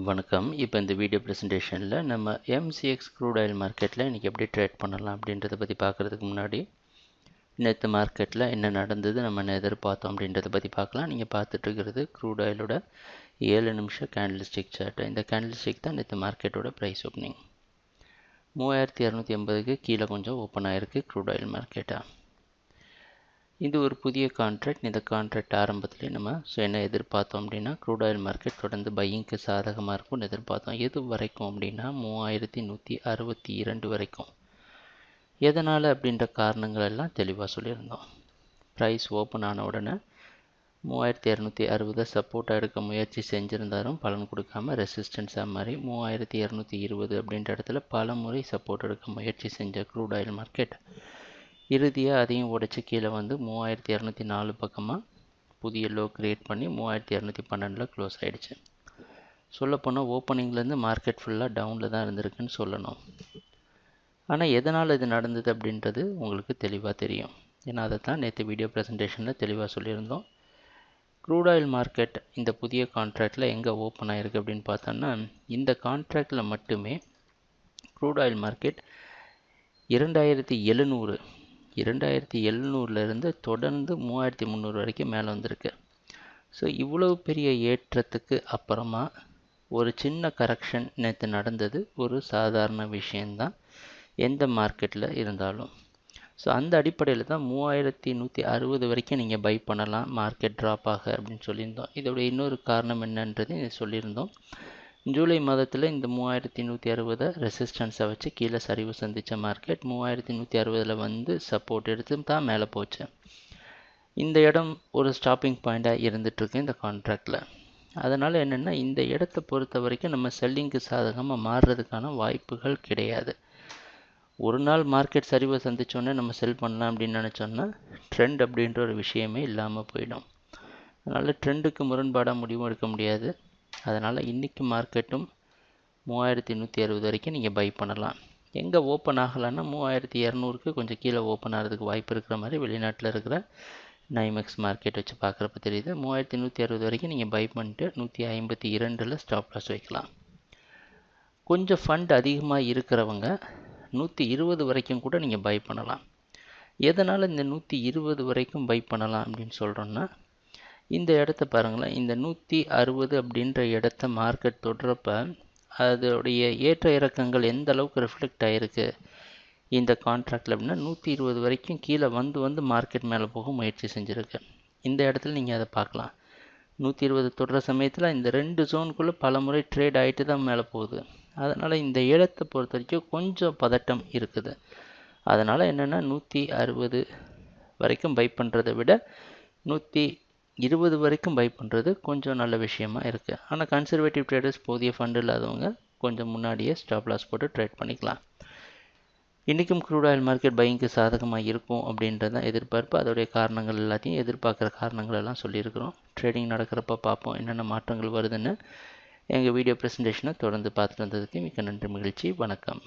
வணக்கம். இப்போ இந்த வீடியோ ப்ரெசன்டேஷனில் நம்ம MCX க்ரூட் ஆயில் மார்க்கெட்டில் இன்றைக்கி எப்படி ட்ரேட் பண்ணலாம் அப்படின்றத பற்றி பார்க்குறதுக்கு முன்னாடி நேற்று மார்க்கெட்டில் என்ன நடந்தது, நம்ம என்ன எதிர்பார்த்தோம் அப்படின்றத பற்றி பார்க்கலாம். நீங்கள் பார்த்துட்ருக்கிறது க்ரூட் ஆயிலோட 7 நிமிஷம் கேண்டில் ஸ்டிக் சார்ட். இந்த கேண்டில் ஸ்டிக் தான் நேற்று மார்க்கெட்டோட ப்ரைஸ் ஓப்பனிங். 3280க்கு கீழே கொஞ்சம் ஓப்பன் ஆகிருக்கு க்ரூட் ஆயில் மார்க்கெட்டாக. இது ஒரு புதிய கான்ட்ராக்ட். இந்த கான்ட்ராக்ட் ஆரம்பத்துலேயே நம்ம என்ன எதிர்பார்த்தோம் அப்படின்னா க்ரூட் ஆயில் மார்க்கெட் தொடர்ந்து பையிங்க்கு சாதகமாக இருக்கும்னு எதிர்பார்த்தோம். எது வரைக்கும் அப்படின்னா 3162 வரைக்கும். எதனால் அப்படின்ற காரணங்கள் எல்லாம் தெளிவாக சொல்லியிருந்தோம். ப்ரைஸ் ஓப்பன் ஆன உடனே 3260 சப்போர்ட்டாக எடுக்க முயற்சி செஞ்சுருந்தாலும் பலன் கொடுக்காம ரெசிஸ்டன்ஸாக மாதிரி 3220 அப்படின்ற இடத்துல பல முறை சப்போர்ட் எடுக்க முயற்சி செஞ்ச க்ரூட் ஆயில் மார்க்கெட் இறுதியாக அதையும் உடைச்சி கீழே வந்து 3204 பக்கமாக புதிய லோ கிரியேட் பண்ணி 3212 க்ளோஸ் ஆகிடுச்சு. சொல்லப்போனால் ஓப்பனிங்லேருந்து மார்க்கெட் ஃபுல்லாக டவுனில் தான் இருந்திருக்குன்னு சொல்லணும். ஆனால் எதனால் இது நடந்தது அப்படின்றது உங்களுக்கு தெளிவாக தெரியும். ஏன்னா அதை தான் நேற்று வீடியோ ப்ரெசன்டேஷனில் தெளிவாக சொல்லியிருந்தோம். க்ரூட் ஆயில் மார்க்கெட் இந்த புதிய கான்ட்ராக்டில் எங்கே ஓப்பன் ஆகிருக்கு அப்படின்னு பார்த்தோன்னா இந்த கான்ட்ராக்டில் மட்டுமே க்ரூட் ஆயில் மார்க்கெட் 2700 தொடர்ந்து 3300 வரைக்கும் மேலே வந்திருக்கு. ஸோ இவ்வளவு பெரிய ஏற்றத்துக்கு அப்புறமா ஒரு சின்ன கரெக்ஷன் நேற்று நடந்தது ஒரு சாதாரண விஷயந்தான் எந்த மார்க்கெட்டில் இருந்தாலும். ஸோ அந்த அடிப்படையில் தான் 3160 வரைக்கும் நீங்கள் பை பண்ணலாம் மார்க்கெட் ட்ராப் ஆக அப்படின்னு சொல்லியிருந்தோம். இதோடைய இன்னொரு காரணம் என்னன்றது சொல்லியிருந்தோம். ஜூலை மாதத்தில் இந்த 3160 ரெசிஸ்டன்ஸை வச்சு கீழே சரிவு சந்தித்த மார்க்கெட் 3160 வந்து சப்போர்ட் எடுத்து தான் மேலே போச்சு. இந்த இடம் ஒரு ஸ்டாப்பிங் பாயிண்ட்டாக இருந்துகிட்ருக்கு இந்த கான்ட்ராக்டில். அதனால் என்னென்னா இந்த இடத்த பொறுத்த வரைக்கும் நம்ம செல்லிங்க்கு சாதகமாக மாறுறதுக்கான வாய்ப்புகள் கிடையாது. ஒரு நாள் மார்க்கெட் சரிவை சந்தித்தோன்னே நம்ம செல் பண்ணலாம் அப்படின்னு நினச்சோன்னா ட்ரெண்ட் அப்படின்ற ஒரு விஷயமே இல்லாமல் போயிடும். அதனால் ட்ரெண்டுக்கு முரண்பாடாக முடிவும் எடுக்க முடியாது. அதனால் இன்றைக்கி மார்க்கெட்டும் 3160 வரைக்கும் நீங்கள் பை பண்ணலாம். எங்கே ஓப்பன் ஆகலைன்னா 3200க்கு கொஞ்சம் கீழே ஓப்பன் ஆகிறதுக்கு வாய்ப்பு இருக்கிற மாதிரி வெளிநாட்டில் இருக்கிற நைமெக்ஸ் மார்க்கெட் வச்சு பார்க்குறப்ப தெரியுது. 3160 வரைக்கும் நீங்கள் பை பண்ணிட்டு 152 ஸ்டாப் லாஸ் வைக்கலாம். கொஞ்சம் ஃபண்ட் அதிகமாக இருக்கிறவங்க 120 வரைக்கும் கூட நீங்கள் பை பண்ணலாம். எதனால் இந்த 120 வரைக்கும் பை பண்ணலாம் அப்படின்னு சொல்கிறோன்னா இந்த இடத்த பாருங்களேன். இந்த 160 அப்படின்ற இடத்த மார்க்கெட் தொடுறப்ப அதோடைய ஏற்ற இறக்கங்கள் எந்த அளவுக்கு ரிஃப்ளெக்ட் ஆகிருக்கு இந்த கான்ட்ராக்டில் அப்படின்னா 120 வரைக்கும் கீழே வந்து மார்க்கெட் மேலே போக முயற்சி செஞ்சுருக்கு. இந்த இடத்துல நீங்கள் அதை பார்க்கலாம். 120 தொடுற சமயத்தில் இந்த 2 ஜோனுக்குள்ளே பல முறை ட்ரேட் ஆகிட்டு தான் மேலே போகுது. அதனால் இந்த இடத்தை பொறுத்த வரைக்கும் கொஞ்சம் பதட்டம் இருக்குது. அதனால் என்னென்னா 160 வரைக்கும் பை பண்ணுறதை விட 120 வரைக்கும் பை பண்ணுறது கொஞ்சம் நல்ல விஷயமா இருக்குது. ஆனால் கன்சர்வேட்டிவ் ட்ரேடர்ஸ் போதிய ஃபண்ட் இல்லாதவங்க கொஞ்சம் முன்னாடியே ஸ்டாப் லாஸ் போட்டு ட்ரேட் பண்ணிக்கலாம். இன்றைக்கும் க்ரூட் ஆயில் மார்க்கெட் பையிங்க்கு சாதகமாக இருக்கும் அப்படின்றது தான் எதிர்பார்ப்பு. அதோடைய காரணங்கள் எல்லாத்தையும் எதிர்பார்க்குற காரணங்கள் எல்லாம் சொல்லியிருக்கிறோம். ட்ரேடிங் நடக்கிறப்ப பார்ப்போம் என்னென்ன மாற்றங்கள் வருதுன்னு. எங்கள் வீடியோ ப்ரெசன்டேஷனை தொடர்ந்து பார்த்துட்டு வந்ததுக்கு மிக்க நன்றி, மகிழ்ச்சி, வணக்கம்.